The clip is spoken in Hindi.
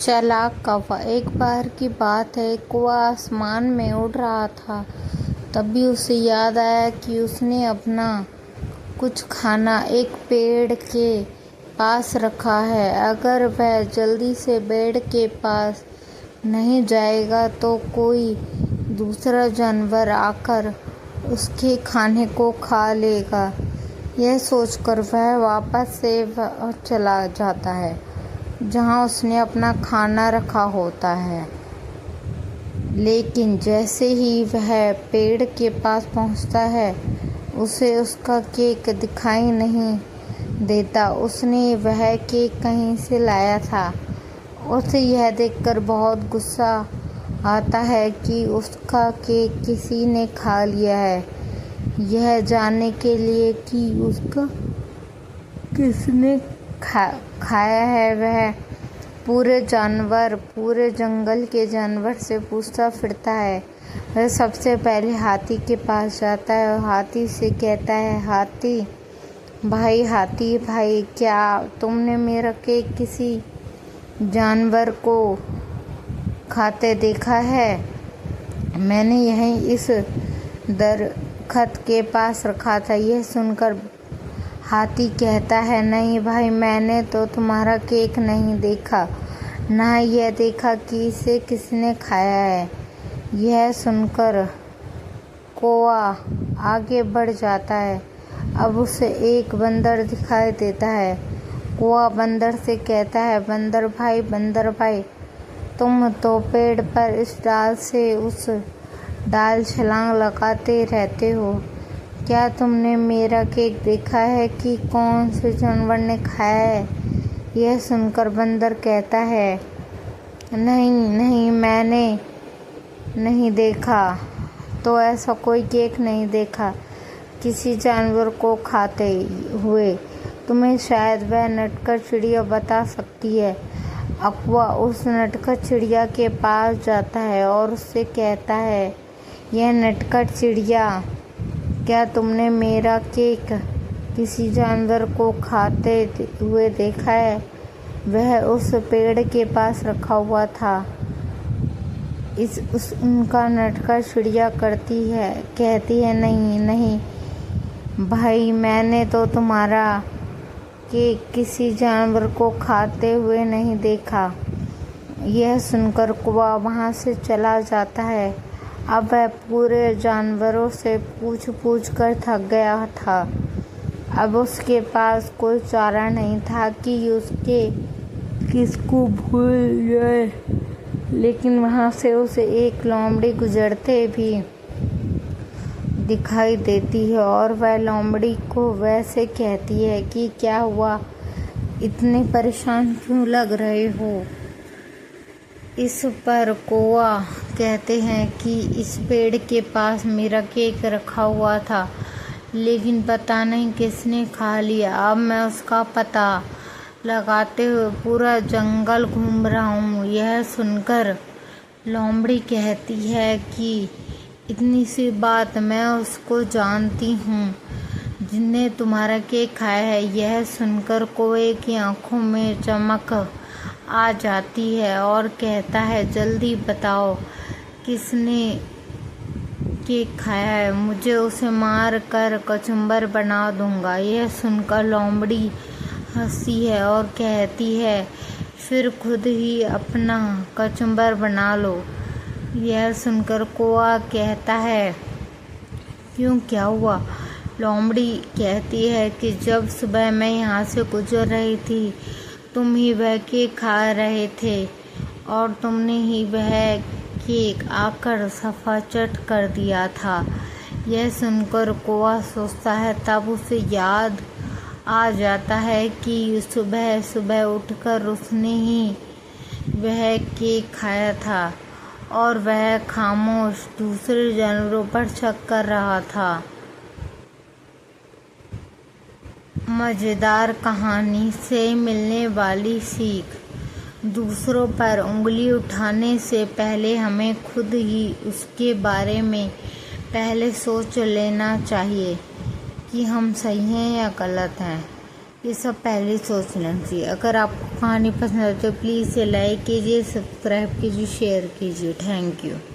चालाक कौवा। एक बार की बात है, कौवा आसमान में उड़ रहा था। तभी उसे याद आया कि उसने अपना कुछ खाना एक पेड़ के पास रखा है। अगर वह जल्दी से पेड़ के पास नहीं जाएगा तो कोई दूसरा जानवर आकर उसके खाने को खा लेगा। यह सोचकर वह वापस से चला जाता है जहाँ उसने अपना खाना रखा होता है। लेकिन जैसे ही वह पेड़ के पास पहुँचता है, उसे उसका केक दिखाई नहीं देता। उसने वह केक कहीं से लाया था। उसे यह देखकर बहुत गुस्सा आता है कि उसका केक किसी ने खा लिया है। यह जानने के लिए कि उसका किसने खाया है, वह पूरे जंगल के जानवर से पूछता फिरता है। वह सबसे पहले हाथी के पास जाता है और हाथी से कहता है, हाथी भाई, क्या तुमने मेरा केक किसी जानवर को खाते देखा है? मैंने यहीं इस दरख्त के पास रखा था। यह सुनकर हाथी कहता है, नहीं भाई, मैंने तो तुम्हारा केक नहीं देखा, ना यह देखा कि इसे किसने खाया है। यह सुनकर कौवा आगे बढ़ जाता है। अब उसे एक बंदर दिखाई देता है। कौवा बंदर से कहता है, बंदर भाई, तुम तो पेड़ पर इस डाल से उस डाल छलांग लगाते रहते हो। क्या तुमने मेरा केक देखा है कि कौन से जानवर ने खाया है? यह सुनकर बंदर कहता है, नहीं, मैंने नहीं देखा, तो ऐसा कोई केक नहीं देखा किसी जानवर को खाते हुए। तुम्हें शायद वह नटखट चिड़िया बता सकती है। कौवा उस नटखट चिड़िया के पास जाता है और उससे कहता है, यह नटखट चिड़िया, क्या तुमने मेरा केक किसी जानवर को खाते हुए देखा है? वह उस पेड़ के पास रखा हुआ था। उनका नटखट चिड़िया कहती है, नहीं भाई, मैंने तो तुम्हारा केक किसी जानवर को खाते हुए नहीं देखा। यह सुनकर कौवा वहाँ से चला जाता है। अब वह पूरे जानवरों से पूछ कर थक गया था। अब उसके पास कोई चारा नहीं था कि उसके किसको भूल जाए। लेकिन वहाँ से उसे एक लोमड़ी गुजरते भी दिखाई देती है और वह लोमड़ी को वैसे कहती है कि क्या हुआ, इतने परेशान क्यों लग रहे हो? इस पर कौवा कहते हैं कि इस पेड़ के पास मेरा केक रखा हुआ था, लेकिन पता नहीं किसने खा लिया। अब मैं उसका पता लगाते हुए पूरा जंगल घूम रहा हूँ। यह सुनकर लोमड़ी कहती है कि इतनी सी बात, मैं उसको जानती हूँ जिसने तुम्हारा केक खाया है। यह सुनकर कौवे की आंखों में चमक आ जाती है और कहता है, जल्दी बताओ किसने केक खाया है, मुझे उसे मार कर कचुम्बर बना दूंगा। यह सुनकर लोमड़ी हंसती है और कहती है, फिर खुद ही अपना कचुम्बर बना लो। यह सुनकर कौवा कहता है, क्यों, क्या हुआ? लोमड़ी कहती है कि जब सुबह मैं यहाँ से गुजर रही थी, तुम ही वह केक खा रहे थे और तुमने ही वह केक आकर सफाचट कर दिया था। यह सुनकर कौवा सोचता है, तब उसे याद आ जाता है कि सुबह उठकर उसने ही वह केक खाया था और वह खामोश दूसरे जानवरों पर शक कर रहा था। मज़ेदार कहानी से मिलने वाली सीख। दूसरों पर उंगली उठाने से पहले हमें खुद ही उसके बारे में पहले सोच लेना चाहिए कि हम सही हैं या गलत हैं। ये सब पहले ही सोच लेना चाहिए। अगर आपको कहानी पसंद आए तो प्लीज़ इसे लाइक कीजिए, सब्सक्राइब कीजिए, शेयर कीजिए। Thank you.